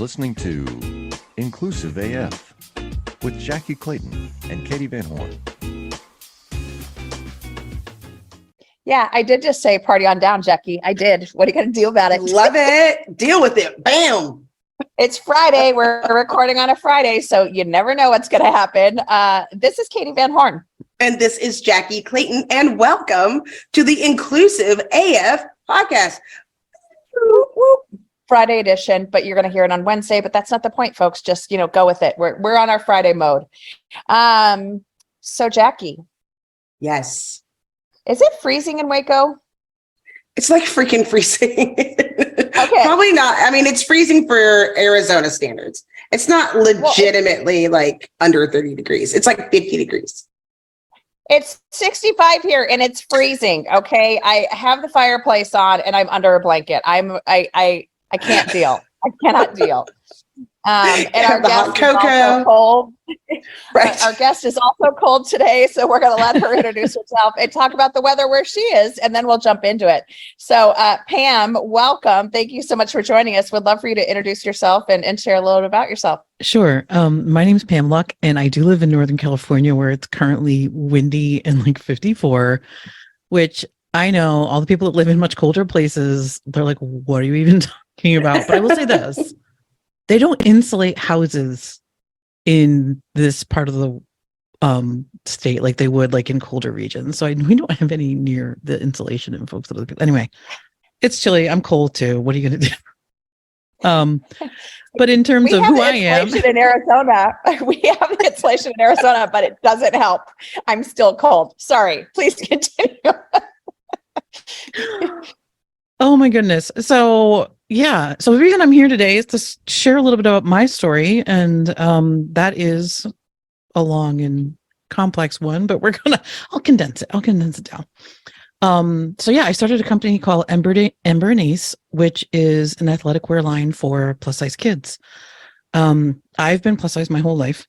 listening to Inclusive AF with Jackye Clayton and Katee Van Horn. Yeah, I did just say party on down, Jackye. I did. What are you going to do about it? Love it. Deal with it. Bam. It's Friday. We're recording on a Friday, so you never know what's going to happen. This is Katee Van Horn. And this is Jackye Clayton, and welcome to the Inclusive AF podcast. Whoop, whoop. Friday edition, but you're going to hear it on Wednesday, but that's not the point, folks. Just, go with it. We're on our Friday mode. So Jackye. Yes. Is it freezing in Waco? It's like freaking freezing. Okay. Probably not. I mean, it's freezing for Arizona standards. It's not legitimately like under 30 degrees. It's like 50 degrees. It's 65 here and it's freezing. Okay. I have the fireplace on and I'm under a blanket. I can't deal. I cannot deal. And our guest is also cold. Right. Our guest is also cold today, so we're going to let her introduce herself and talk about the weather where she is, and then we'll jump into it. So, Pam, welcome. Thank you so much for joining us. Would love for you to introduce yourself and share a little bit about yourself. Sure. My name is Pam Luk, and I do live in Northern California, where it's currently windy and like 54, which I know all the people that live in much colder places, they're like, what are you even talking about? But I will say this. They don't insulate houses in this part of the state like they would like in colder regions. So we don't have any near the insulation in folks. Anyway, it's chilly. I'm cold too. What are you going to do? But in terms of who I am, in Arizona, we have the insulation in Arizona, but it doesn't help. I'm still cold. Sorry. Please continue. Oh my goodness. So yeah. So the reason I'm here today is to share a little bit about my story. And that is a long and complex one, but I'll condense it down. So yeah, I started a company called Ember Ace, which is an athletic wear line for plus size kids. I've been plus size my whole life.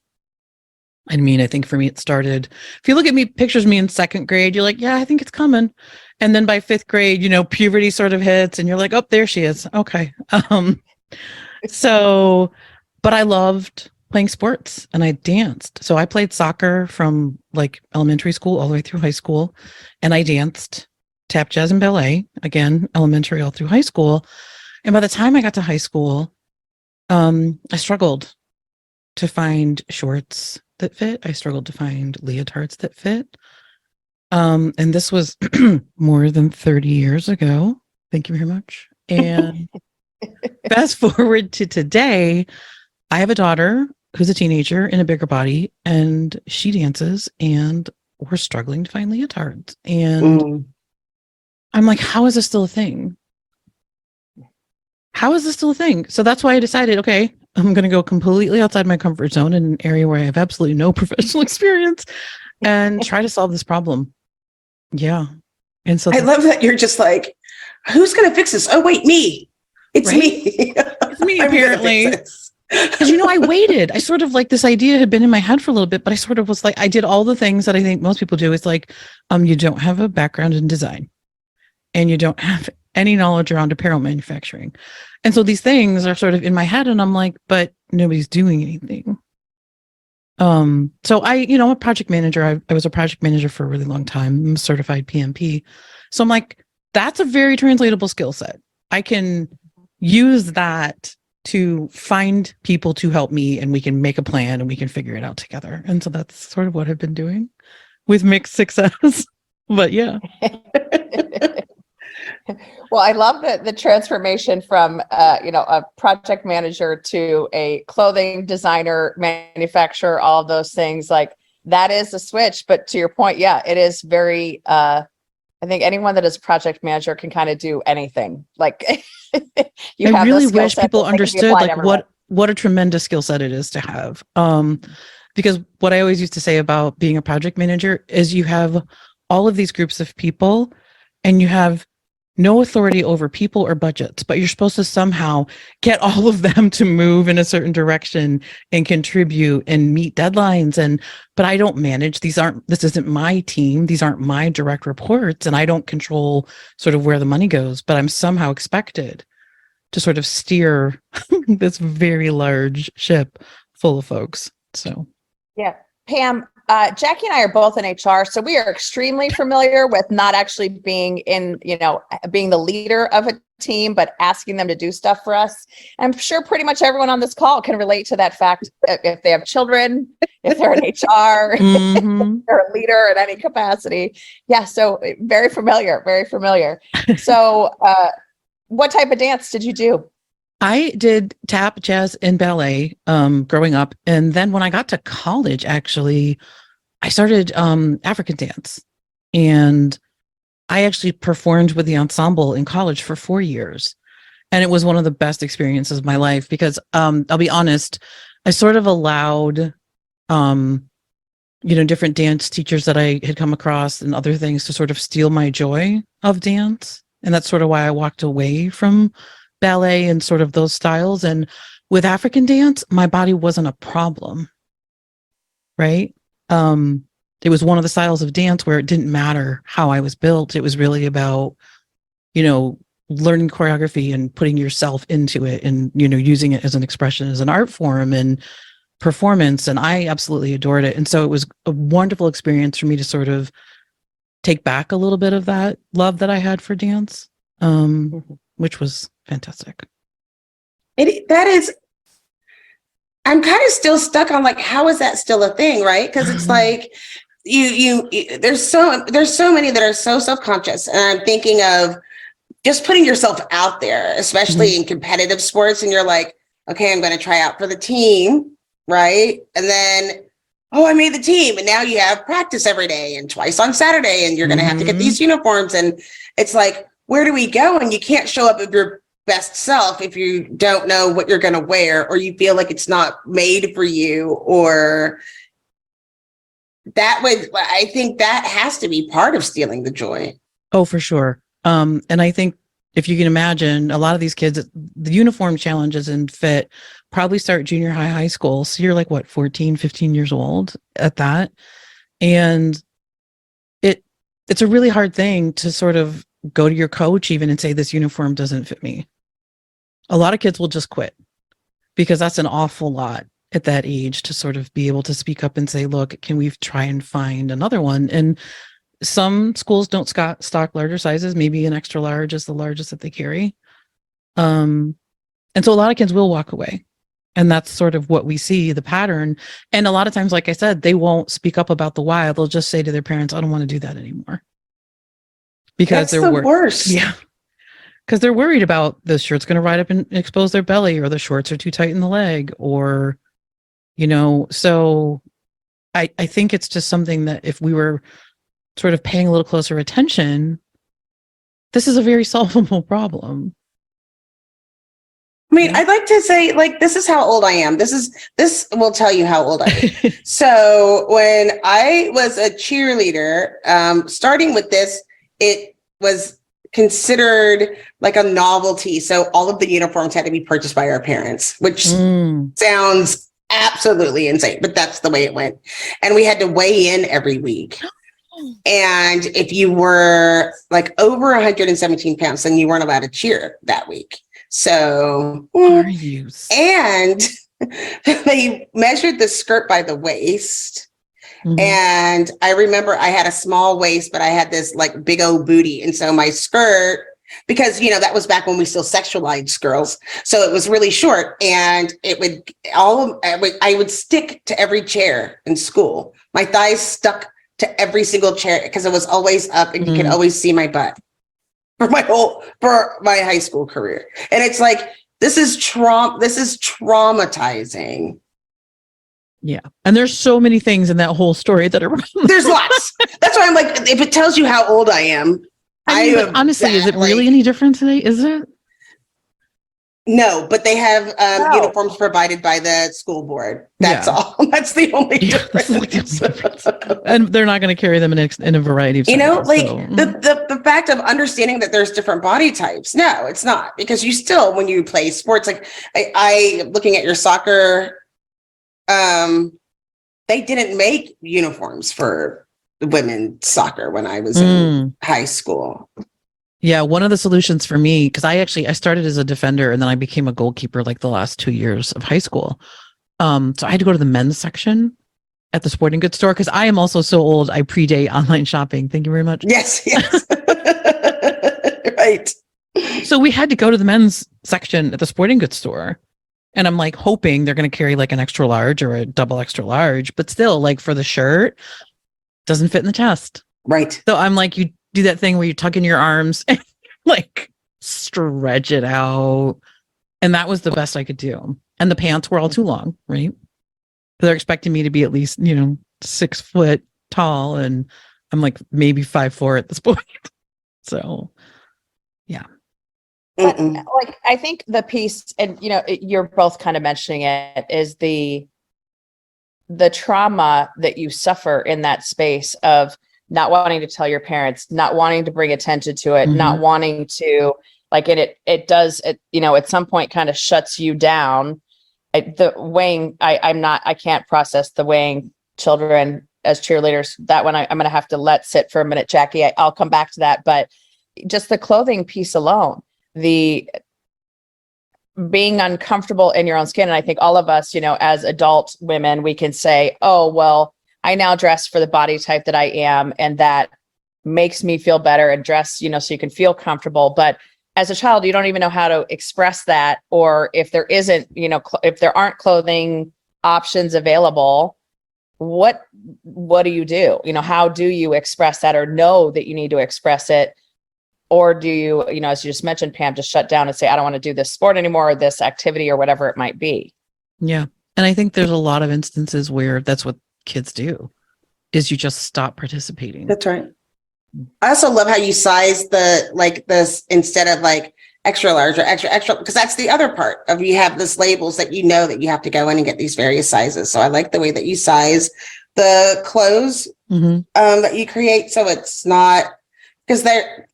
I mean, I think for me, it started, if you look at me, pictures of me in second grade, you're like, yeah, I think it's coming. And then by fifth grade, puberty sort of hits and you're like, oh, there she is. Okay. But I loved playing sports and I danced. So I played soccer from like elementary school all the way through high school. And I danced tap, jazz, and ballet, again, elementary all through high school. And by the time I got to high school, I struggled to find shorts that fit. I struggled to find leotards that fit. And this was more than 30 years ago. Thank you very much. And fast forward to today, I have a daughter who's a teenager in a bigger body and she dances and we're struggling to find leotards. And I'm like, how is this still a thing? How is this still a thing? So that's why I decided, okay, I'm going to go completely outside my comfort zone in an area where I have absolutely no professional experience and try to solve this problem. Yeah. And so I love that you're just like, who's going to fix this? Oh, wait, me. It's right? me. It's me, apparently. Because, I waited. I sort of like this idea had been in my head for a little bit, but I sort of was like, I did all the things that I think most people do. It's like, you don't have a background in design and you don't have any knowledge around apparel manufacturing. And so these things are sort of in my head and I'm like, but nobody's doing anything. So I'm a project manager. I was a project manager for a really long time. I'm a certified PMP. So I'm like, that's a very translatable skill set. I can use that to find people to help me and we can make a plan and we can figure it out together. And so that's sort of what I've been doing with mixed success. But yeah. Well, I love the transformation from, a project manager to a clothing designer, manufacturer, all of those things. Like that is a switch. But to your point, yeah, it is very, I think anyone that is a project manager can kind of do anything. Like I really wish people understood like what a tremendous skill set it is to have. Because what I always used to say about being a project manager is you have all of these groups of people and you have no authority over people or budgets, but you're supposed to somehow get all of them to move in a certain direction and contribute and meet deadlines. But I don't manage. This isn't my team. These aren't my direct reports. And I don't control sort of where the money goes, but I'm somehow expected to sort of steer this very large ship full of folks. So, Yeah. Pam, Jackye and I are both in HR, so we are extremely familiar with not actually being in, being the leader of a team, but asking them to do stuff for us. I'm sure pretty much everyone on this call can relate to that fact if they have children, if they're in HR, mm-hmm. if they're a leader in any capacity. Yeah, so very familiar, very familiar. So what type of dance did you do? I did tap, jazz, and ballet growing up. And then when I got to college, actually, I started African dance. And I actually performed with the ensemble in college for 4 years. And it was one of the best experiences of my life because I'll be honest, I sort of allowed, different dance teachers that I had come across and other things to sort of steal my joy of dance. And that's sort of why I walked away from ballet and sort of those styles. And with African dance, my body wasn't a problem, right? It was one of the styles of dance where it didn't matter how I was built. It was really about, learning choreography and putting yourself into it and, using it as an expression, as an art form and performance. And I absolutely adored it. And so it was a wonderful experience for me to sort of take back a little bit of that love that I had for dance, which was fantastic. I'm kind of still stuck on like, how is that still a thing, right? Because it's like there's so many that are so self-conscious, and I'm thinking of just putting yourself out there, especially in competitive sports, and you're like, okay, I'm going to try out for the team, right? And then, oh, I made the team, and now you have practice every day and twice on Saturday, and you're going to have to get these uniforms, and it's like, where do we go? And you can't show up with your best self if you don't know what you're going to wear, or you feel like it's not made for you, or I think that has to be part of stealing the joy. Oh, for sure. And I think if you can imagine, a lot of these kids, the uniform challenges and fit probably start junior high school. So you're like, what, 14, 15 years old at that. And it's a really hard thing to sort of go to your coach even and say, this uniform doesn't fit me. A lot of kids will just quit because that's an awful lot at that age to sort of be able to speak up and say, look, can we try and find another one? And some schools don't stock larger sizes. Maybe an extra large is the largest that they carry. And so a lot of kids will walk away. And that's sort of what we see, the pattern. And a lot of times, like I said, they won't speak up about the why. They'll just say to their parents, I don't want to do that anymore. Because that's the worst. Yeah. Because they're worried about the shirt's going to ride up and expose their belly, or the shorts are too tight in the leg, or, so I think it's just something that if we were sort of paying a little closer attention, this is a very solvable problem. I mean, I'd like to say, like, this is how old I am. This will tell you how old I am. So when I was a cheerleader, starting with this, it was considered like a novelty. So all of the uniforms had to be purchased by our parents, which sounds absolutely insane, but that's the way it went. And we had to weigh in every week. And if you were like over 117 pounds, then you weren't allowed to cheer that week. So, and they measured the skirt by the waist. And I remember I had a small waist, but I had this like big old booty. And so my skirt, because, that was back when we still sexualized girls. So it was really short, and I would stick to every chair in school. My thighs stuck to every single chair because it was always up, and you could always see my butt for my high school career. And it's like, this is traumatizing. Yeah. And there's so many things in that whole story that are wrong. There's lots. That's why I'm like, if it tells you how old I am, but honestly, is it really any different today? Is it? No, but they have uniforms provided by the school board. That's all. That's the only difference. And they're not going to carry them in a variety of sizes, the fact of understanding that there's different body types. No, it's not, because you still, when you play sports, like I looking at your soccer, they didn't make uniforms for women's soccer when I was in high school. Yeah, one of the solutions for me, because I started as a defender and then I became a goalkeeper like the last 2 years of high school. So I had to go to the men's section at the sporting goods store because I am also so old. I predate online shopping. Thank you very much. Yes. Right. So we had to go to the men's section at the sporting goods store. And I'm like hoping they're going to carry like an extra large or a double extra large, but still, like for the shirt, doesn't fit in the chest. Right. So I'm like, you do that thing where you tuck in your arms and like stretch it out. And that was the best I could do. And the pants were all too long, right? They're expecting me to be at least, 6 foot tall. And I'm like maybe 5'4" at this point. So, yeah. But like, I think the piece, and you're both kind of mentioning it, is the trauma that you suffer in that space of not wanting to tell your parents, not wanting to bring attention to it, not wanting to like it does, at some point kind of shuts you down. I can't process the weighing children as cheerleaders. That one I'm going to have to let sit for a minute, Jackye. I'll come back to that. But just the clothing piece alone, the being uncomfortable in your own skin. And I think all of us, as adult women, we can say, oh, well, I now dress for the body type that I am. And that makes me feel better, and dress, so you can feel comfortable. But as a child, you don't even know how to express that. Or if there isn't, if there aren't clothing options available, what do you do? How do you express that, or know that you need to express it? Or do you, as you just mentioned, Pam, just shut down and say, I don't want to do this sport anymore, or this activity, or whatever it might be? Yeah. And I think there's a lot of instances where that's what kids do, is you just stop participating. That's right. I also love how you size this instead of like extra large or extra, because that's the other part of, you have this labels that that you have to go in and get these various sizes. So I like the way that you size the clothes that you create. So it's not, because they're,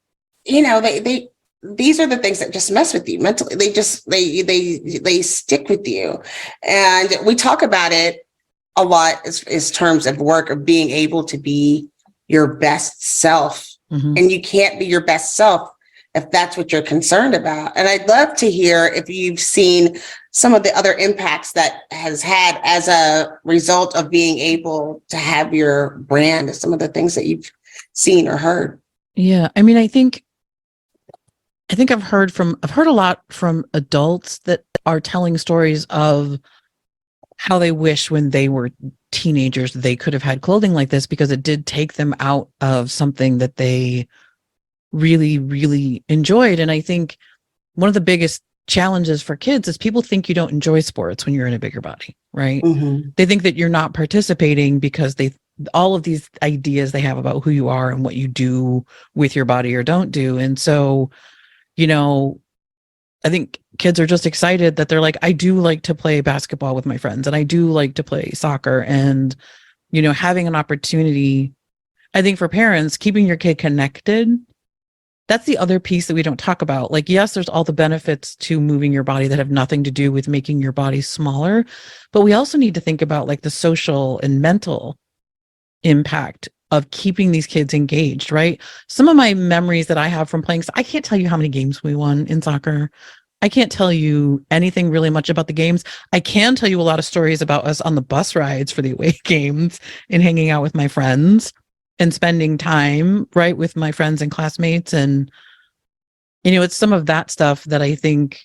these are the things that just mess with you mentally. They stick with you. And we talk about it a lot as terms of work, of being able to be your best self. And you can't be your best self if that's what you're concerned about. And I'd love to hear if you've seen some of the other impacts that has had as a result of being able to have your brand, some of the things that you've seen or heard. Yeah. I mean, I think I've heard a lot from adults that are telling stories of how they wish when they were teenagers they could have had clothing like this, because it did take them out of something that they really, really enjoyed. And I think one of the biggest challenges for kids is people think you don't enjoy sports when you're in a bigger body, right? They think that you're not participating because all of these ideas they have about who you are and what you do with your body or don't do. And so, I think kids are just excited that they're like, I do like to play basketball with my friends, and I do like to play soccer, and, having an opportunity. I think for parents, keeping your kid connected, that's the other piece that we don't talk about. Like, yes, there's all the benefits to moving your body that have nothing to do with making your body smaller, but we also need to think about like the social and mental impact of keeping these kids engaged, right? Some of my memories that I have from playing, I can't tell you how many games we won in soccer. I can't tell you anything really much about the games. I can tell you a lot of stories about us on the bus rides for the away games and hanging out with my friends and spending time, right, with my friends and classmates. And, it's some of that stuff that I think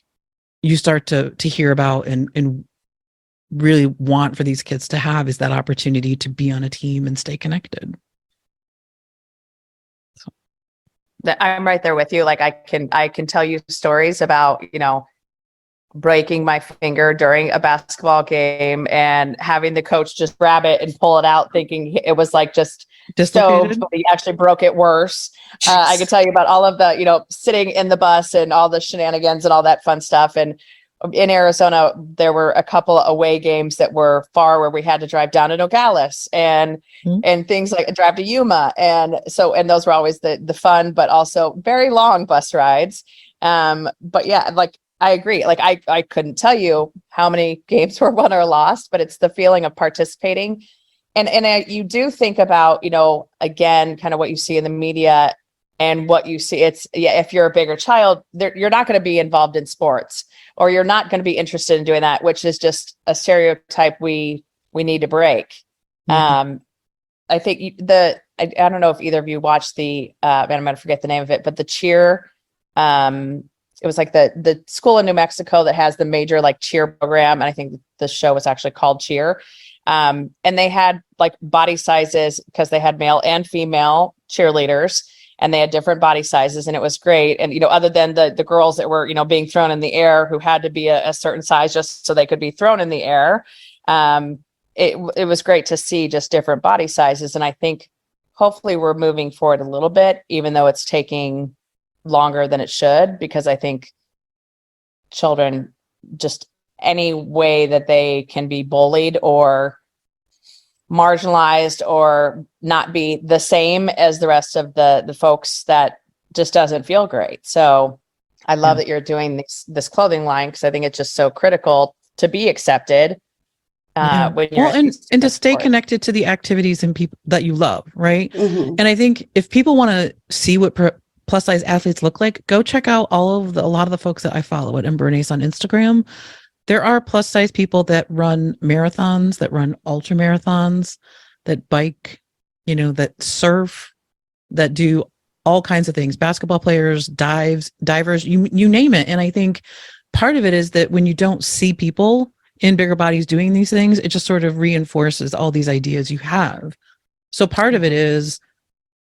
you start to hear about and really want for these kids to have, is that opportunity to be on a team and stay connected. I'm right there with you. Like I can tell you stories about, breaking my finger during a basketball game and having the coach just grab it and pull it out, thinking it was like just stove, but he actually broke it worse. I could tell you about all of the, sitting in the bus and all the shenanigans and all that fun stuff. And in Arizona, there were a couple of away games that were far, where we had to drive down to Nogales and things like drive to Yuma. And those were always the fun, but also very long bus rides. But yeah, like I agree. Like I couldn't tell you how many games were won or lost, but it's the feeling of participating. And you do think about, again, kind of what you see in the media and what you see. It's, yeah, if you're a bigger child, you're not going to be involved in sports, or you're not going to be interested in doing that, which is just a stereotype we need to break. I think I don't know if either of you watched and I'm going to forget the name of it, but the cheer, it was like the school in New Mexico that has the major like cheer program. And I think the show was actually called Cheer. And they had like body sizes because they had male and female cheerleaders, and they had different body sizes, and it was great. And, other than the girls that were, being thrown in the air, who had to be a certain size just so they could be thrown in the air. It was great to see just different body sizes. And I think hopefully we're moving forward a little bit, even though it's taking longer than it should, because I think children, just any way that they can be bullied or marginalized or not be the same as the rest of the folks, that just doesn't feel great. So I love that you're doing this clothing line, because I think it's just so critical to be accepted. When you're and to stay connected to the activities and people that you love, right? Mm-hmm. And I think if people want to see what plus size athletes look like, go check out a lot of the folks that I follow at Ember Ace on Instagram. There are plus size people that run marathons, that run ultra marathons, that bike, that surf, that do all kinds of things. Basketball players, divers, you name it. And I think part of it is that when you don't see people in bigger bodies doing these things, it just sort of reinforces all these ideas you have. So part of it is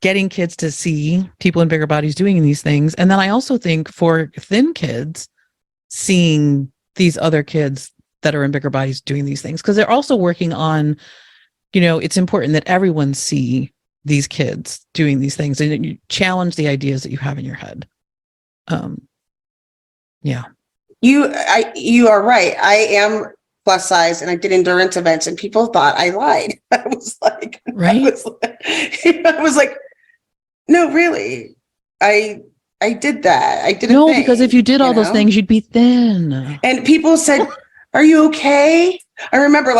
getting kids to see people in bigger bodies doing these things. And then I also think for thin kids, seeing these other kids that are in bigger bodies doing these things, because they're also working on, it's important that everyone see these kids doing these things, and you challenge the ideas that you have in your head. Yeah. You are right. I am plus size, and I did endurance events, and people thought I lied. I was like, right. I was like, no, really. I did that. I did a thing, because if you did all those things, you'd be thin. And people said, "Are you okay?" I remember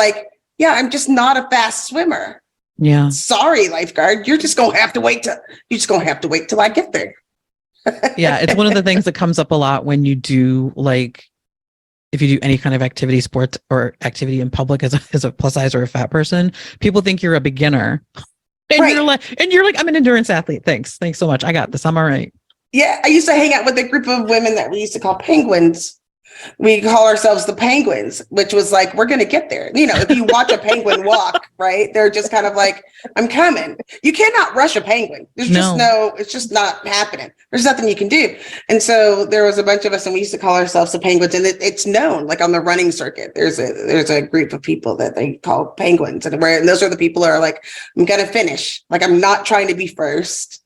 yeah, I'm just not a fast swimmer. Yeah. Sorry, lifeguard. You're just gonna have to wait till I get there. Yeah, it's one of the things that comes up a lot when you do if you do any kind of activity, sports or activity in public as a plus size or a fat person, people think you're a beginner. And right. you're like, I'm an endurance athlete. Thanks so much. I got this. I'm all right. Yeah, I used to hang out with a group of women that we used to call penguins. We call ourselves the Penguins, which was like, we're going to get there. If you watch a penguin walk, right, they're just kind of like, I'm coming. You cannot rush a penguin. There's it's just not happening. There's nothing you can do. And so there was a bunch of us, and we used to call ourselves the Penguins. And it's known, like on the running circuit, there's a group of people that they call penguins. And those are the people who are like, I'm going to finish. Like, I'm not trying to be first.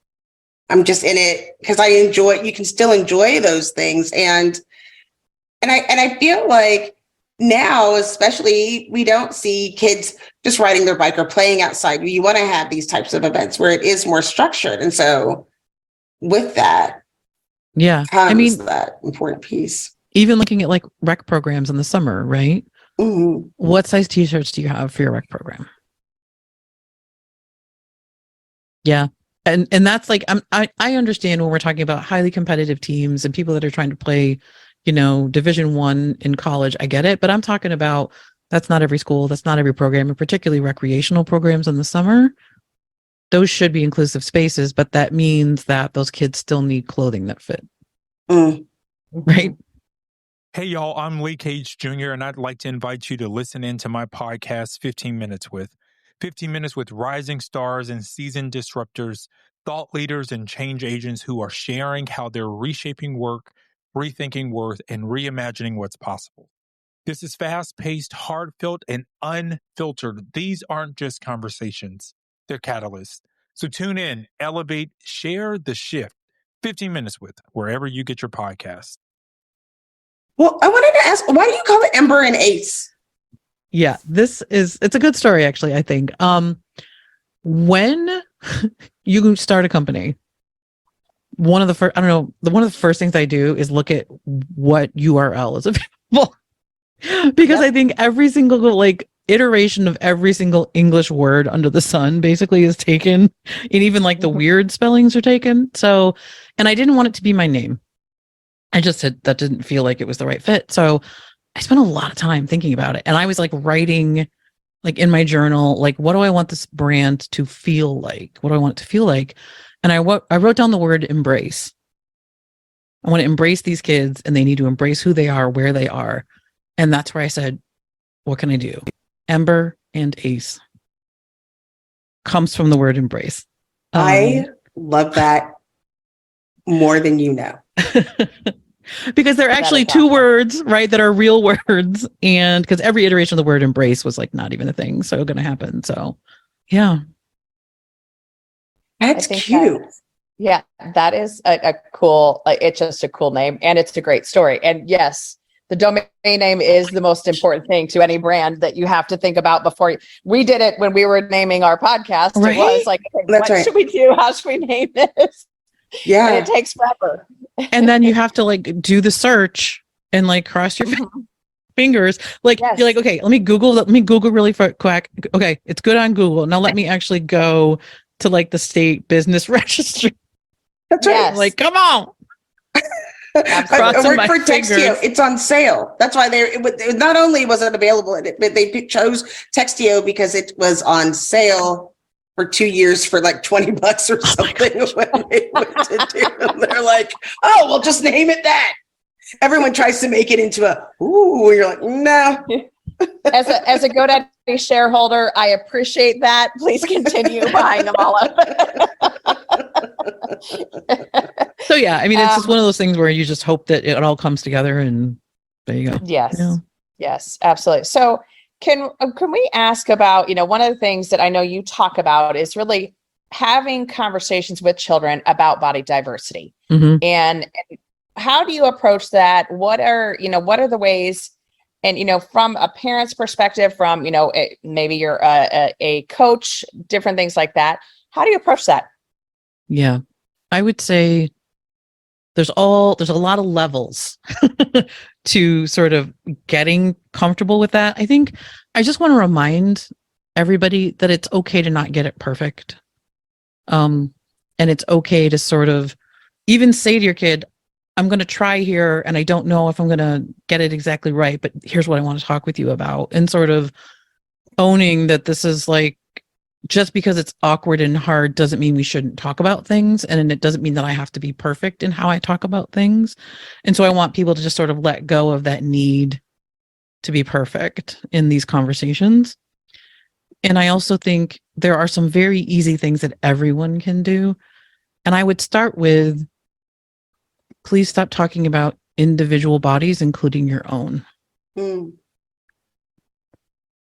I'm just in it because I enjoy, you can still enjoy those things. And I feel like now, especially, we don't see kids just riding their bike or playing outside. You want to have these types of events where it is more structured. And so with that, comes that important piece. Even looking at rec programs in the summer, right? Mm-hmm. What size t-shirts do you have for your rec program? Yeah. And that's I understand when we're talking about highly competitive teams and people that are trying to play, Division I in college. I get it, but I'm talking about that's not every school, that's not every program, and particularly recreational programs in the summer. Those should be inclusive spaces, but that means that those kids still need clothing that fit. Right? Hey, y'all, I'm Lee Cage Jr., and I'd like to invite you to listen in to my podcast, 15 Minutes With. 15 Minutes with rising stars and seasoned disruptors, thought leaders, and change agents who are sharing how they're reshaping work, rethinking worth, and reimagining what's possible. This is fast-paced, heartfelt, and unfiltered. These aren't just conversations. They're catalysts. So tune in, elevate, share the shift. 15 Minutes With, wherever you get your podcast. Well, I wanted to ask, why do you call it Ember and Ace? Yeah, it's a good story, actually, I think. When you start a company, one of the first things I do is look at what URL is available. Because I think every single iteration of every single English word under the sun basically is taken, and even like the weird spellings are taken. So, and I didn't want it to be my name. I just said that didn't feel like it was the right fit. So I spent a lot of time thinking about it, and I was like writing like in my journal, like, what do I want this brand to feel like? What do I want it to feel like? And I wrote down the word embrace. I want to embrace these kids, and they need to embrace who they are, where they are. And that's where I said, what can I do? Ember and Ace comes from the word embrace. I love that more than you know. Because they're actually two words, right, that are real words. And because every iteration of the word embrace was like not even a thing. So going to happen. So, yeah. That's cute. That is a cool, like, it's just a cool name, and it's a great story. And yes, the domain name is the most important thing to any brand that you have to think about before we did it when we were naming our podcast. Right? It was like, okay, what should we do? How should we name this? Yeah. And it takes forever. And then you have to like do the search and like cross your fingers. Like, you're like, okay, let me Google really quick. Okay, it's good on Google. Now let me actually go to like the state business registry. That's right. Like, come on. I work for Textio. It's on sale. That's why not only was it available, but they chose Textio because it was on sale for 2 years for like $20 or something. When they went to do them. They're like, oh, we'll just name it that. Everyone tries to make it into you're like, no. As a GoDaddy shareholder, I appreciate that. Please continue buying them all up. So yeah, I mean, it's just one of those things where you just hope that it all comes together, and there you go. Yes. Yeah. Yes, absolutely. So can we ask about, one of the things that I know you talk about is really having conversations with children about body diversity. Mm-hmm. And how do you approach that? What are the ways, and, from a parent's perspective, from, maybe you're a coach, different things like that. How do you approach that? Yeah, I would say there's a lot of levels to sort of getting comfortable with that. I think I just want to remind everybody that it's okay to not get it perfect. And it's okay to sort of even say to your kid, I'm going to try here, and I don't know if I'm going to get it exactly right, but here's what I want to talk with you about. And sort of owning that this is like, just because it's awkward and hard doesn't mean we shouldn't talk about things. And it doesn't mean that I have to be perfect in how I talk about things. And so I want people to just sort of let go of that need to be perfect in these conversations. And I also think there are some very easy things that everyone can do. And I would start with, please stop talking about individual bodies, including your own.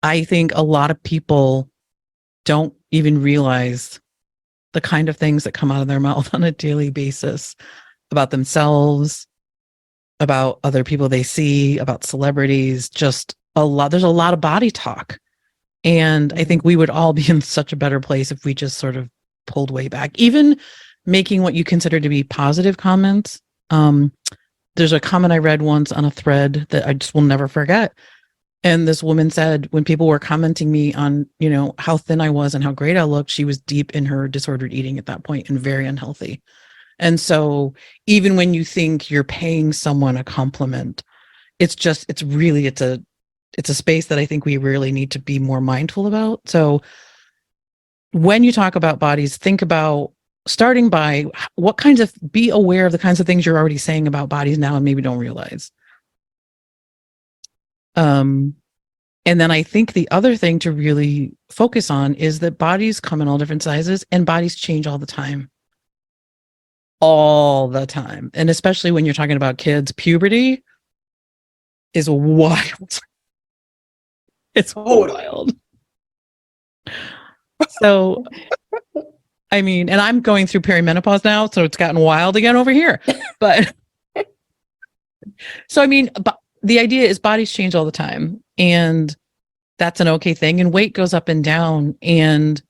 I think a lot of people don't even realize the kind of things that come out of their mouth on a daily basis about themselves, about other people they see, about celebrities, just a lot. There's a lot of body talk. And I think we would all be in such a better place if we just sort of pulled way back, even making what you consider to be positive comments. There's a comment I read once on a thread that I just will never forget. And this woman said, when people were commenting me on, how thin I was and how great I looked, she was deep in her disordered eating at that point and very unhealthy. And so even when you think you're paying someone a compliment, it's a space that I think we really need to be more mindful about. So when you talk about bodies, think about starting by be aware of the kinds of things you're already saying about bodies now and maybe don't realize. And then I think the other thing to really focus on is that bodies come in all different sizes and bodies change all the time. All the time. And especially when you're talking about kids, puberty is wild. It's wild. So, I mean, and I'm going through perimenopause now, so it's gotten wild again over here. But so, I mean, the idea is bodies change all the time, and that's an okay thing. And weight goes up and down, and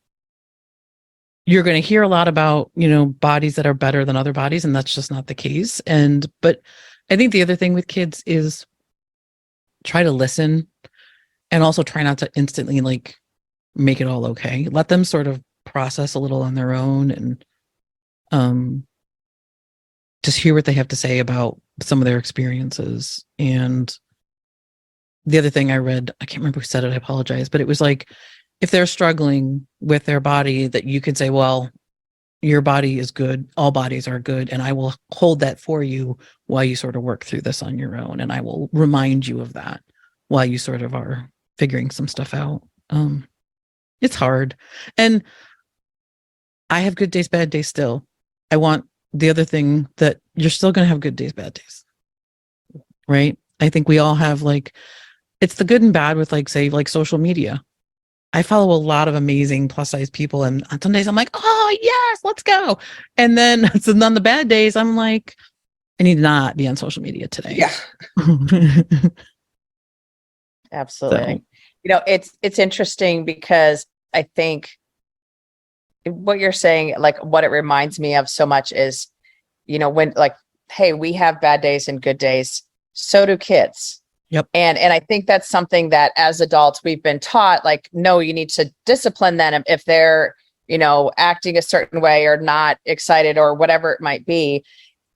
you're going to hear a lot about, bodies that are better than other bodies, and that's just not the case. But I think the other thing with kids is try to listen. and also try not to instantly like make it all okay. Let them sort of process a little on their own, and just hear what they have to say about some of their experiences. And the other thing I read, I can't remember who said it, I apologize, but it was like, if they're struggling with their body, that you could say, well, your body is good. All bodies are good. And I will hold that for you while you sort of work through this on your own. And I will remind you of that while you sort of are figuring some stuff out. It's hard. And I have good days, bad days still. I want the other thing that you're still going to have good days, bad days. Right? I think we all have like, it's the good and bad with like, say, like social media. I follow a lot of amazing plus size people, and on some days I'm like, oh yes, let's go. And then on the bad days, I'm like, I need to not be on social media today. Yeah. Absolutely. So. It's interesting because I think what you're saying, like what it reminds me of so much is, when like, hey, we have bad days and good days. So do kids. Yep. And I think that's something that as adults we've been taught, like, no, you need to discipline them if they're, acting a certain way or not excited or whatever it might be.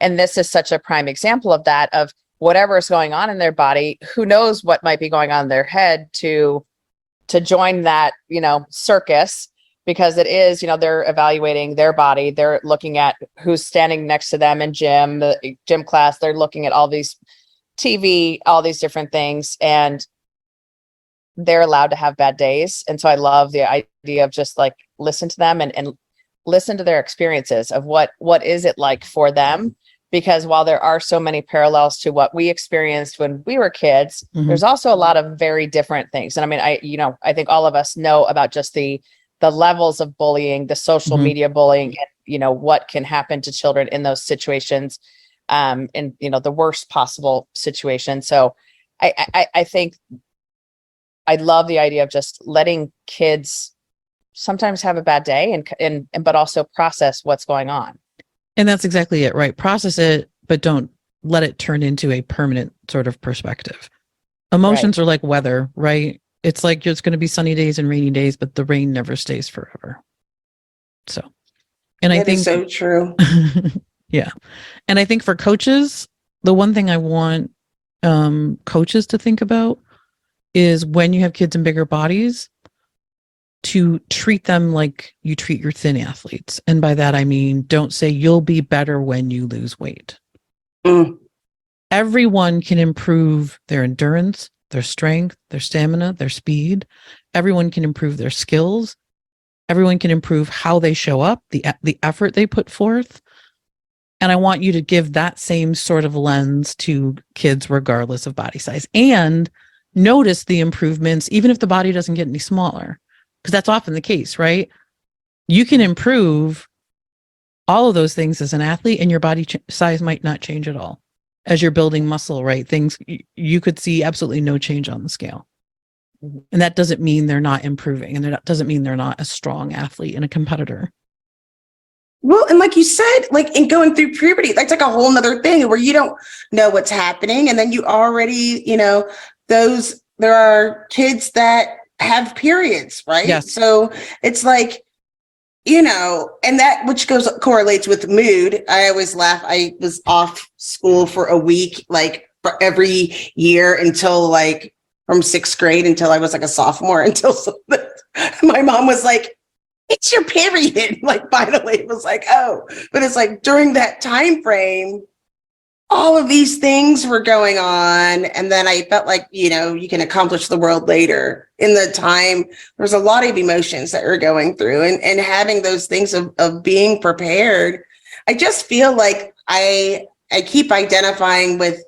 And this is such a prime example of that, of whatever is going on in their body, who knows what might be going on in their head to join that, circus, because it is, they're evaluating their body. They're looking at who's standing next to them in the gym class. They're looking at all these TV, all these different things, and they're allowed to have bad days. And so I love the idea of just like listen to them and listen to their experiences of what is it like for them, because while there are so many parallels to what we experienced when we were kids, there's also a lot of very different things. And I mean, I think all of us know about just the levels of bullying, the social media bullying, and what can happen to children in those situations. In the worst possible situation. So I think I love the idea of just letting kids sometimes have a bad day and but also process what's going on. And that's exactly it, right? Process it, but don't let it turn into a permanent sort of perspective. Emotions are like weather, right? It's like it's going to be sunny days and rainy days, but the rain never stays forever. So, and that I think is so true. Yeah. And I think for coaches, the one thing I want coaches to think about is when you have kids in bigger bodies, to treat them like you treat your thin athletes. And by that, I mean, don't say you'll be better when you lose weight. Everyone can improve their endurance, their strength, their stamina, their speed. Everyone can improve their skills. Everyone can improve how they show up, the effort they put forth. And I want you to give that same sort of lens to kids, regardless of body size, and notice the improvements, even if the body doesn't get any smaller, because that's often the case, right? You can improve all of those things as an athlete, and your body size might not change at all. As you're building muscle, right? Things you could see absolutely no change on the scale. And that doesn't mean they're not improving, and that doesn't mean they're not a strong athlete and a competitor. Well, and like you said, like in going through puberty, that's like a whole nother thing where you don't know what's happening. And then you already, there are kids that have periods, right? Yes. So it's like, and that which correlates with mood. I always laugh. I was off school for a week, like for every year until like from 6th grade until I was like a sophomore, until my mom was like, it's your period. Like, finally, it was like, oh, but it's like during that time frame, all of these things were going on. And then I felt like, you can accomplish the world later. In the time, there's a lot of emotions that we're going through, and having those things of being prepared. I just feel like I keep identifying with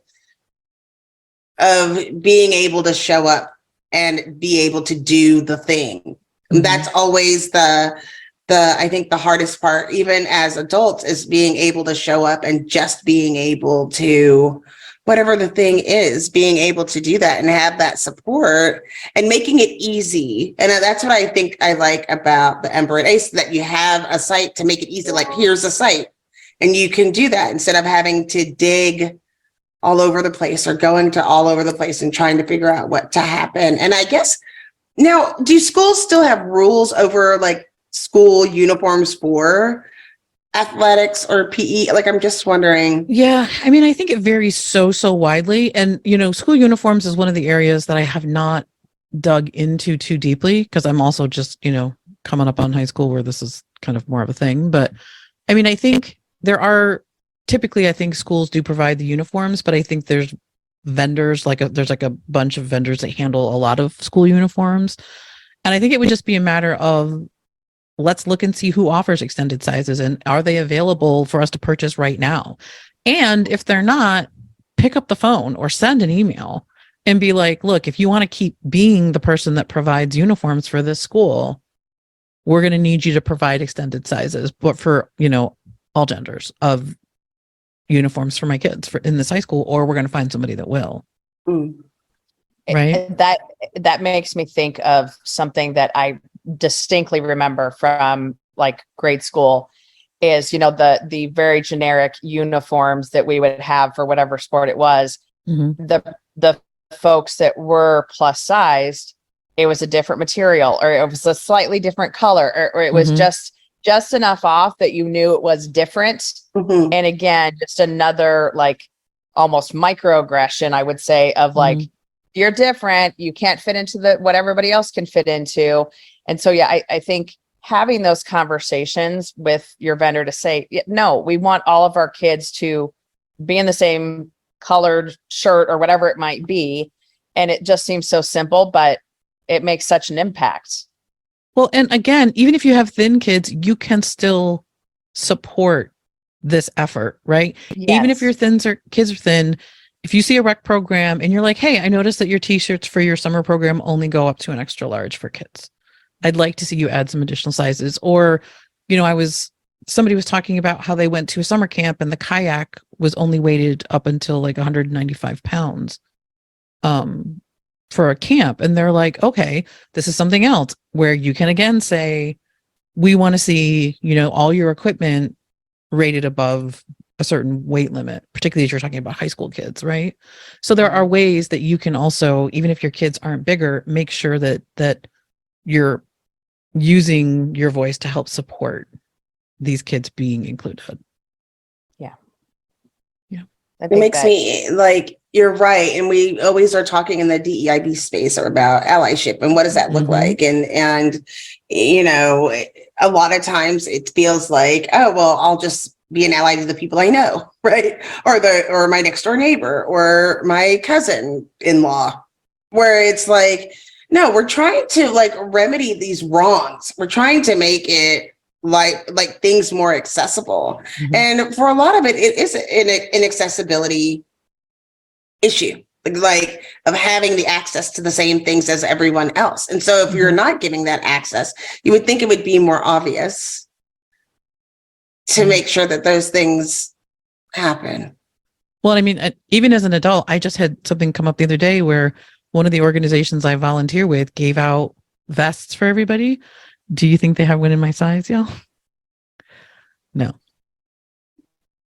of being able to show up and be able to do the thing. That's always I think the hardest part, even as adults, is being able to show up and just being able to, whatever the thing is, being able to do that and have that support and making it easy. And that's what I think I like about the Ember Ace, that you have a site to make it easy. Like, here's a site, and you can do that instead of having to dig all over the place or going to all over the place and trying to figure out what to happen. And I guess now, do schools still have rules over like school uniforms for athletics or PE? Like, I'm just wondering. Yeah. I mean, I think it varies so widely. And, school uniforms is one of the areas that I have not dug into too deeply because I'm also just, coming up on high school where this is kind of more of a thing. But I mean, I think there are typically, I think schools do provide the uniforms, but I think there's vendors, there's a bunch of vendors that handle a lot of school uniforms. And I think it would just be a matter of, let's look and see who offers extended sizes and are they available for us to purchase right now? And if they're not, pick up the phone or send an email and be like, look, if you want to keep being the person that provides uniforms for this school, we're going to need you to provide extended sizes, but for, all genders of uniforms for my kids in this high school, or we're going to find somebody that will. Mm. Right. That makes me think of something that I distinctly remember from like grade school is, the very generic uniforms that we would have for whatever sport it was. Mm-hmm. The folks that were plus sized, it was a different material or it was a slightly different color or it was just enough off that you knew it was different. Mm-hmm. And again, just another like almost microaggression, I would say, of like, you're different. You can't fit into what everybody else can fit into. And so, yeah, I think having those conversations with your vendor to say, no, we want all of our kids to be in the same colored shirt or whatever it might be. And it just seems so simple, but it makes such an impact. Well, and again, even if you have thin kids, you can still support this effort, right? Yes. Even if your kids are thin, if you see a rec program and you're like, hey, I noticed that your t-shirts for your summer program only go up to an extra large for kids. I'd like to see you add some additional sizes. Or, somebody was talking about how they went to a summer camp and the kayak was only weighted up until like 195 pounds for a camp. And they're like, okay, this is something else where you can again say, we want to see, all your equipment rated above a certain weight limit, particularly if you're talking about high school kids, right? So there are ways that you can also, even if your kids aren't bigger, make sure that you're using your voice to help support these kids being included. It makes me like, you're right. And we always are talking in the DEIB space about allyship and what does that look like? And, a lot of times it feels like, oh, well, I'll just be an ally to the people I know, right? Or my next door neighbor or my cousin-in-law, where it's like, no, we're trying to like remedy these wrongs. We're trying to make it like things more accessible. And for a lot of it, it is an accessibility issue, like of having the access to the same things as everyone else. And so if you're not giving that access, you would think it would be more obvious to make sure that those things happen. Well, I mean, even as an adult, I just had something come up the other day where one of the organizations I volunteer with gave out vests for everybody. Do you think they have one in my size, y'all? No,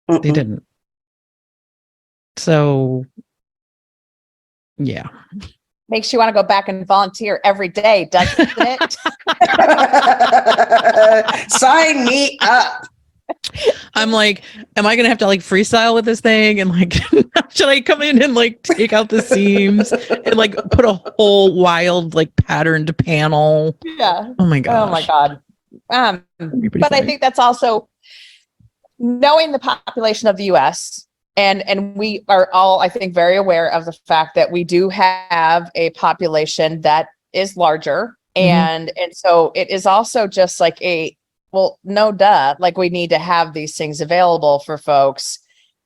they didn't. So, yeah. Makes you want to go back and volunteer every day, doesn't it? Sign me up. I'm like, am I gonna have to like freestyle with this thing? And like, should I come in and like take out the seams and like put a whole wild like patterned panel? Yeah. Oh my god. Oh my god. But funny. I think that's also knowing the population of the US and we are all, I think, very aware of the fact that we do have a population that is larger. And so it is also just like no duh, like we need to have these things available for folks.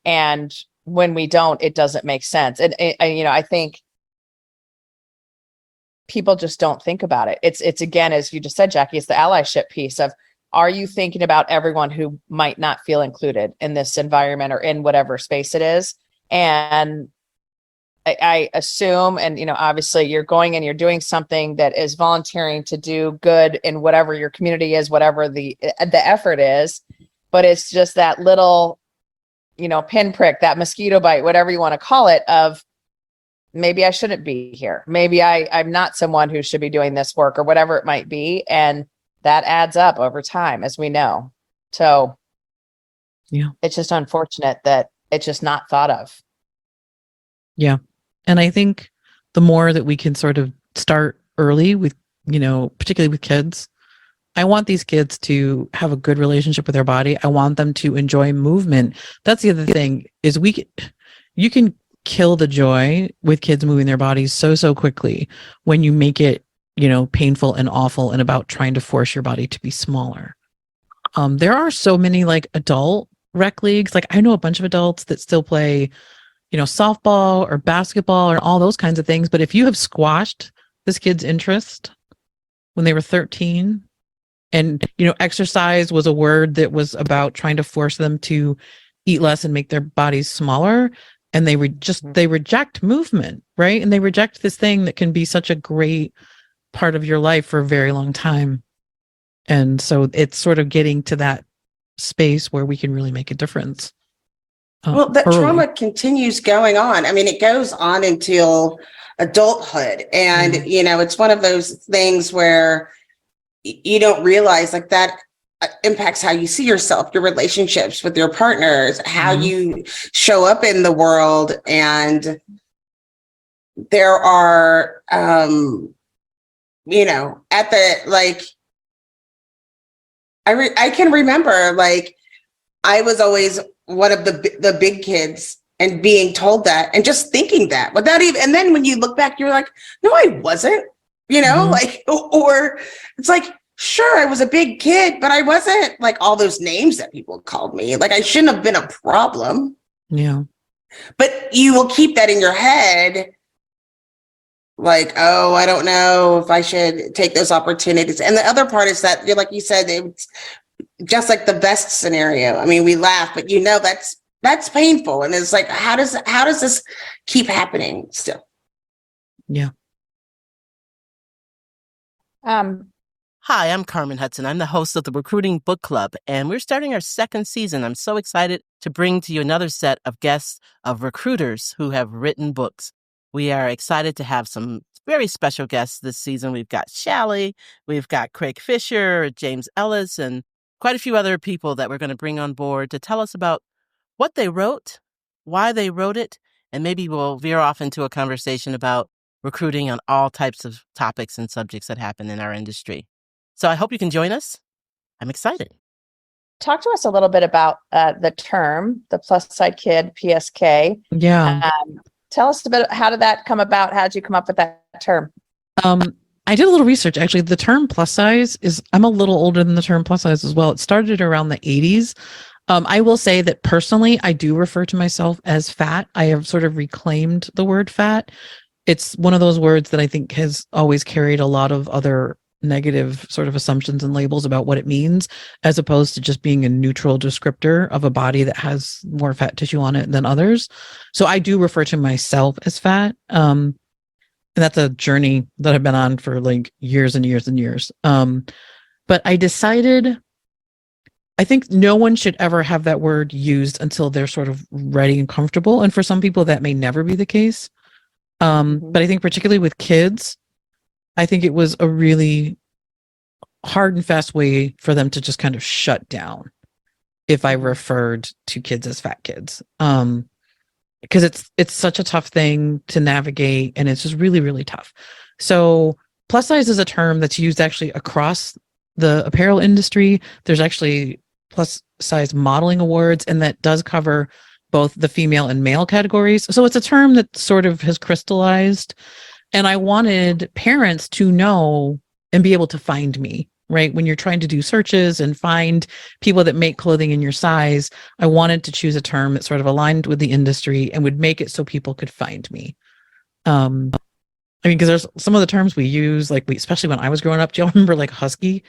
And when we don't, it doesn't make sense. And I think people just don't think about it. It's again, as you just said, Jackye, it's the allyship piece of, are you thinking about everyone who might not feel included in this environment or in whatever space it is? And I assume, and obviously you're going and you're doing something that is volunteering to do good in whatever your community is, whatever the effort is, but it's just that little, pinprick, that mosquito bite, whatever you want to call it, of maybe I shouldn't be here. Maybe I'm not someone who should be doing this work or whatever it might be. And that adds up over time, as we know. So Yeah. it's just unfortunate that it's just not thought of. Yeah. And I think the more that we can sort of start early with, particularly with kids, I want these kids to have a good relationship with their body. I want them to enjoy movement. That's the other thing is you can kill the joy with kids moving their bodies so quickly when you make it, painful and awful and about trying to force your body to be smaller. There are so many like adult rec leagues. Like I know a bunch of adults that still play, softball or basketball or all those kinds of things. But if you have squashed this kid's interest when they were 13, and, exercise was a word that was about trying to force them to eat less and make their bodies smaller. And they reject movement, right? And they reject this thing that can be such a great part of your life for a very long time. And so it's sort of getting to that space where we can really make a difference. Well, that early. trauma continues going on. I mean, it goes on until adulthood. And, it's one of those things where you don't realize like that impacts how you see yourself, your relationships with your partners, how you show up in the world. And there are, at the, like, I can remember, like, I was always one of the big kids and being told that and just thinking that without even, and then when you look back, you're like, no, I wasn't, like, or it's like, sure, I was a big kid, but I wasn't like all those names that people called me. Like I shouldn't have been a problem. Yeah. But you will keep that in your head. Like, oh, I don't know if I should take those opportunities. And the other part is that, like you said, it's just like the best scenario. I mean, we laugh, but that's painful. And it's like, how does this keep happening still? Yeah. Hi, I'm Carmen Hudson. I'm the host of the Recruiting Book Club, and we're starting our second season. I'm so excited to bring to you another set of guests of recruiters who have written books. We are excited to have some very special guests this season. We've got Shally, we've got Craig Fisher, James Ellis, and quite a few other people that we're going to bring on board to tell us about what they wrote, why they wrote it, and maybe we'll veer off into a conversation about recruiting on all types of topics and subjects that happen in our industry. So I hope you can join us. I'm excited. Talk to us a little bit about the term, the plus side kid, PSK. Yeah. Tell us a bit, how did that come about? How did you come up with that term? I did a little research. Actually, the term plus size I'm a little older than the term plus size as well. It started around the 80s. I will say that personally, I do refer to myself as fat. I have sort of reclaimed the word fat. It's one of those words that I think has always carried a lot of other negative sort of assumptions and labels about what it means, as opposed to just being a neutral descriptor of a body that has more fat tissue on it than others. So I do refer to myself as fat. And that's a journey that I've been on for like years and years and years. But I decided, I think no one should ever have that word used until they're sort of ready and comfortable. And for some people that may never be the case. But I think particularly with kids, I think it was a really hard and fast way for them to just kind of shut down if I referred to kids as fat kids. Because it's such a tough thing to navigate, and it's just really, really tough. So plus size is a term that's used actually across the apparel industry. There's actually plus size modeling awards, and that does cover both the female and male categories. So it's a term that sort of has crystallized. And I wanted parents to know and be able to find me, right? When you're trying to do searches and find people that make clothing in your size, I wanted to choose a term that sort of aligned with the industry and would make it so people could find me. I mean, because there's some of the terms we use, like especially when I was growing up, do y'all remember like husky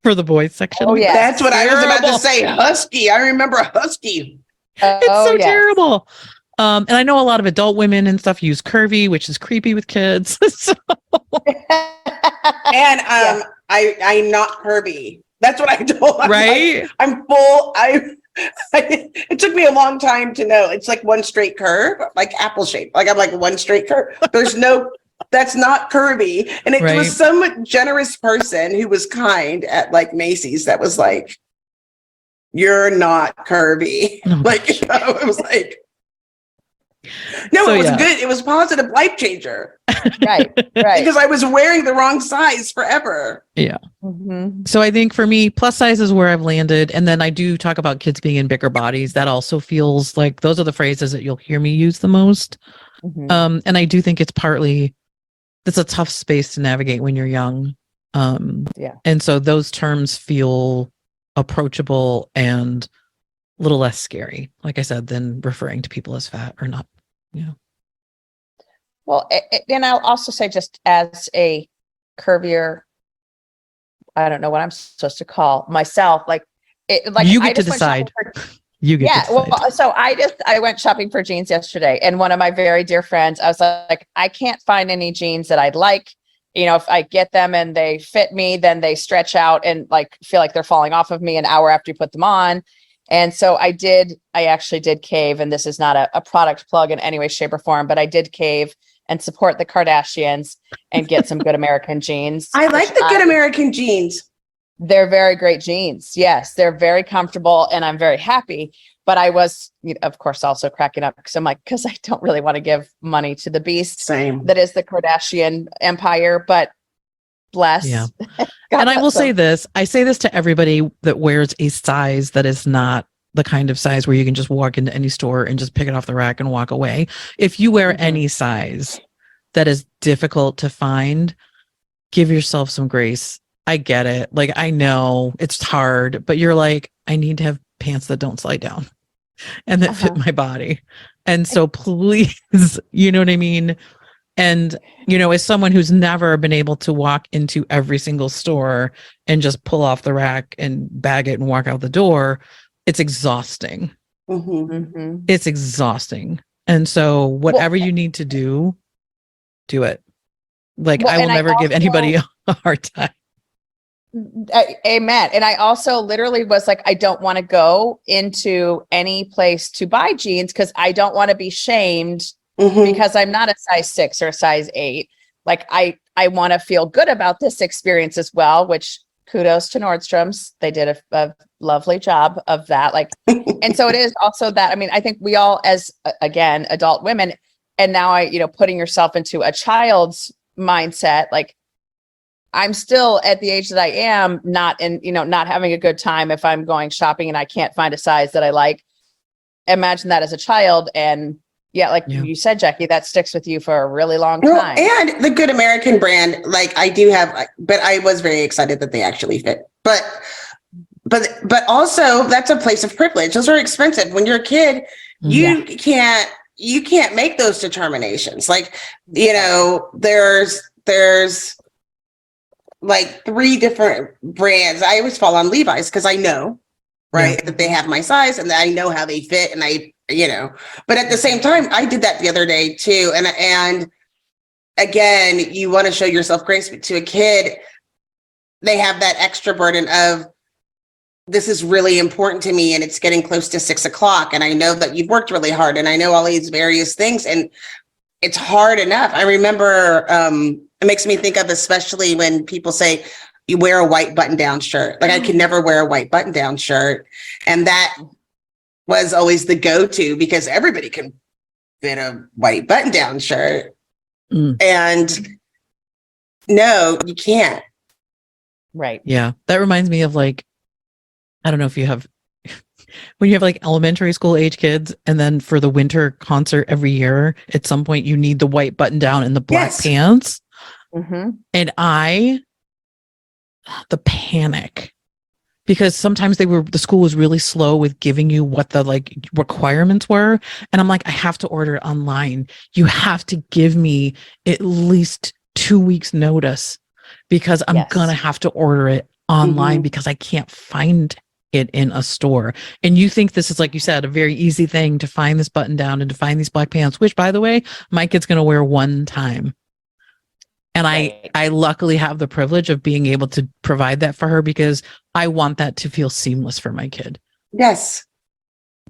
for the boys section? Oh, yeah. That's what I was about to say. Husky. I remember husky. It's so yes. terrible. And I know a lot of adult women and stuff use curvy, which is creepy with kids. So. And I'm not curvy. That's what I told. Right? I'm full. It took me a long time to know. It's like one straight curve, like apple shape. Like I'm like one straight curve. There's no, that's not curvy. And it Right. was some generous person who was kind at like Macy's that was like, you're not curvy. Oh, like, you know, it was like, no, So, it was yeah. good. It was positive life changer Right. Right. because I was wearing the wrong size forever. Yeah. Mhm. So I think for me, plus size is where I've landed. And then I do talk about kids being in bigger bodies. That also feels like those are the phrases that you'll hear me use the most. Mhm. And I do think it's a tough space to navigate when you're young. Yeah. And so those terms feel approachable and a little less scary, like I said, than referring to people as fat or not. Yeah. Well, and I'll also say, just as a curvier, I don't know what I'm supposed to call myself. Like You get I to just went shopping decide. for- You get yeah. to decide. Well, so I went shopping for jeans yesterday, and one of my very dear friends, I was like, I can't find any jeans that I'd like. You know, if I get them and they fit me, then they stretch out and like feel like they're falling off of me an hour after you put them on. And so I actually did cave, and this is not a product plug in any way, shape, or form, but I did cave and support the Kardashians and get some good American jeans. I like which the good American jeans. They're very great jeans. Yes, they're very comfortable, and I'm very happy. But I was, of course, also cracking up because I'm like, because I don't really want to give money to the beast Same. that is the Kardashian empire. But bless. Yeah. God And I will bless them. say this. I say this to everybody that wears a size that is not the kind of size where you can just walk into any store and just pick it off the rack and walk away. If you wear Mhm. any size that is difficult to find, give yourself some grace. I get it. Like, I know it's hard, but you're like, I need to have pants that don't slide down and that fit Uh-huh. my body. And so please, you know what I mean? And, you know, as someone who's never been able to walk into every single store and just pull off the rack and bag it and walk out the door, it's exhausting. Mhm. Mhm. It's exhausting. And so whatever you need to do it. Like, Well, I will and I never give also- anybody a hard time. Amen. And I also literally was like, I don't want to go into any place to buy jeans because I don't want to be shamed Mhm. because I'm not a size 6 or a size 8. Like I want to feel good about this experience as well, which kudos to Nordstrom's. They did a lovely job of that. Like, and so it is also that, I mean, I think we all, as again, adult women, and now putting yourself into a child's mindset, like I'm still at the age that I am not having a good time if I'm going shopping and I can't find a size that I like. Imagine that as a child. And yeah, you said, Jackye, that sticks with you for a really long time. And the good American brand, like I do have, but I was very excited that they actually fit. But also that's a place of privilege. Those are expensive. When you're a kid, you can't make those determinations. Like, there's like 3 different brands. I always fall on Levi's because I know, right, that they have my size and that I know how they fit. And but at the same time, I did that the other day too. And again, you want to show yourself grace, but to a kid, they have that extra burden of, this is really important to me and it's getting close to 6 o'clock. And I know that you've worked really hard and I know all these various things and it's hard enough. I remember, it makes me think of, especially when people say you wear a white button-down shirt. Like I could never wear a white button-down shirt. And that was always the go-to because everybody can fit a white button-down shirt. And no, you can't. Right. Yeah. That reminds me of like, I don't know if you have, when you have like elementary school age kids, and then for the winter concert every year, at some point you need the white button down and the black pants. Mm-hmm. And the panic, because sometimes the school was really slow with giving you what the like requirements were. And I'm like, I have to order it online. You have to give me at least 2 weeks notice because I'm going to have to order it online because I can't find it in a store. And you think this is, like you said, a very easy thing to find this button down and to find these black pants, which by the way, my kid's going to wear one time. And Right. I luckily have the privilege of being able to provide that for her because I want that to feel seamless for my kid. Yes.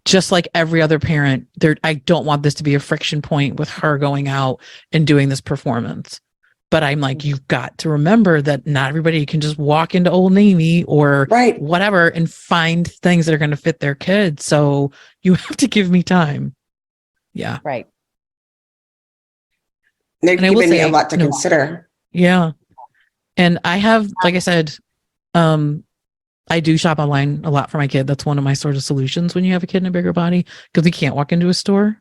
Just like every other parent, I don't want this to be a friction point with her going out and doing this performance. But I'm like, you've got to remember that not everybody can just walk into Old Navy or Right. whatever and find things that are going to fit their kids. So you have to give me time. Yeah. Right. They're And I will giving me a say, lot to no. consider. Yeah. And I have, like I said, I do shop online a lot for my kid. That's one of my sort of solutions when you have a kid in a bigger body because we can't walk into a store.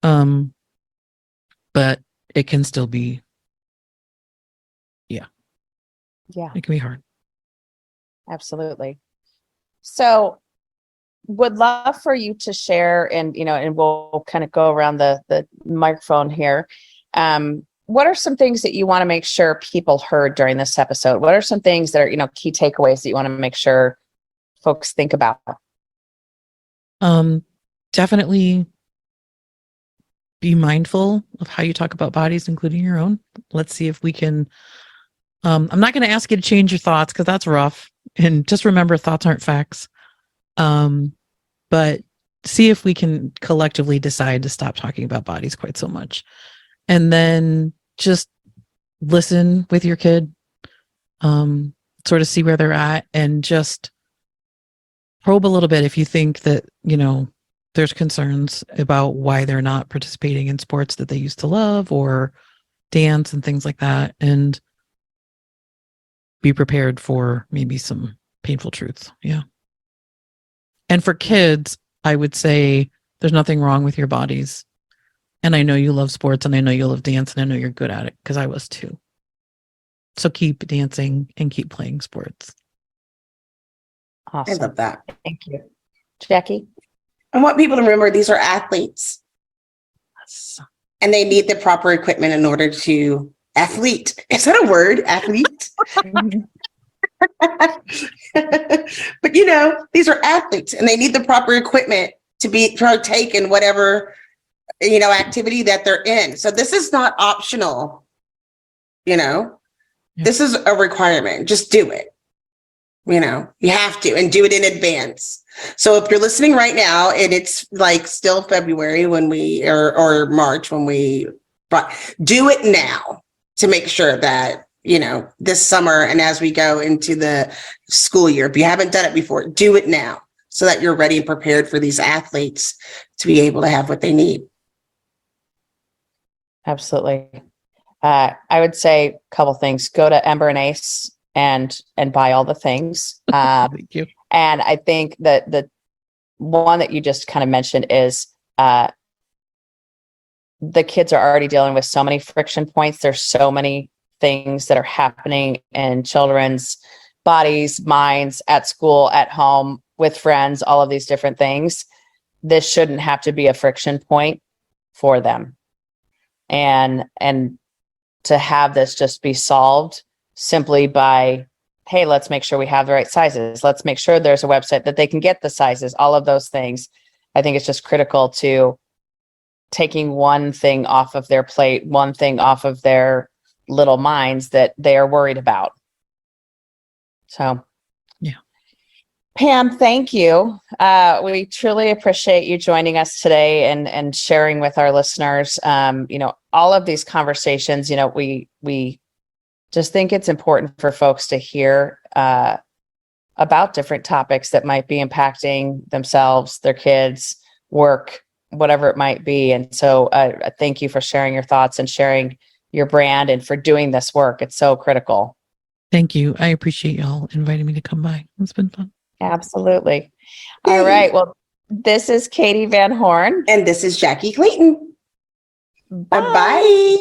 But it can still be, Yeah, it can be hard. absolutely. So would love for you to share and, and we'll kind of go around the microphone here. What are some things that you want to make sure people heard during this episode? What are some things that are, key takeaways that you want to make sure folks think about? Definitely be mindful of how you talk about bodies, including your own. Let's see if we can. I'm not going to ask you to change your thoughts because that's rough. And just remember, thoughts aren't facts. But see if we can collectively decide to stop talking about bodies quite so much. And then just listen with your kid, sort of see where they're at and just probe a little bit if you think that, there's concerns about why they're not participating in sports that they used to love or dance and things like that. And be prepared for maybe some painful truths. Yeah. And for kids, I would say there's nothing wrong with your bodies. And I know you love sports and I know you love dance and I know you're good at it because I was too. So keep dancing and keep playing sports. Awesome. I love that. Thank you. Jackye? I want people to remember these are athletes. And they need the proper equipment in order to athlete. Is that a word? Athlete? But these are athletes and they need the proper equipment to partake in whatever, activity that they're in. So this is not optional. This is a requirement. Just do it. You have to, and do it in advance. So if you're listening right now and it's like still February or March but do it now to make sure that, this summer and as we go into the school year, if you haven't done it before, do it now so that you're ready and prepared for these athletes to be able to have what they need. Absolutely. I would say a couple things. Go to Ember and Ace and buy all the things. Thank you. And I think that the one that you just kind of mentioned is the kids are already dealing with so many friction points. There's so many things that are happening in children's bodies, minds, at school, at home, with friends, all of these different things. This shouldn't have to be a friction point for them. And to have this just be solved simply by, hey, let's make sure we have the right sizes. Let's make sure there's a website that they can get the sizes, all of those things. I think it's just critical to taking one thing off of their plate, one thing off of their little minds that they are worried about. So, yeah. Pam, thank you. We truly appreciate you joining us today and sharing with our listeners. All of these conversations, we just think it's important for folks to hear about different topics that might be impacting themselves, their kids, work, whatever it might be. And so thank you for sharing your thoughts and sharing your brand and for doing this work. It's so critical. Thank you. I appreciate y'all inviting me to come by. It's been fun. Absolutely. All right. Well, this is Katie Van Horn. And this is Jackye Clayton. Bye. Bye.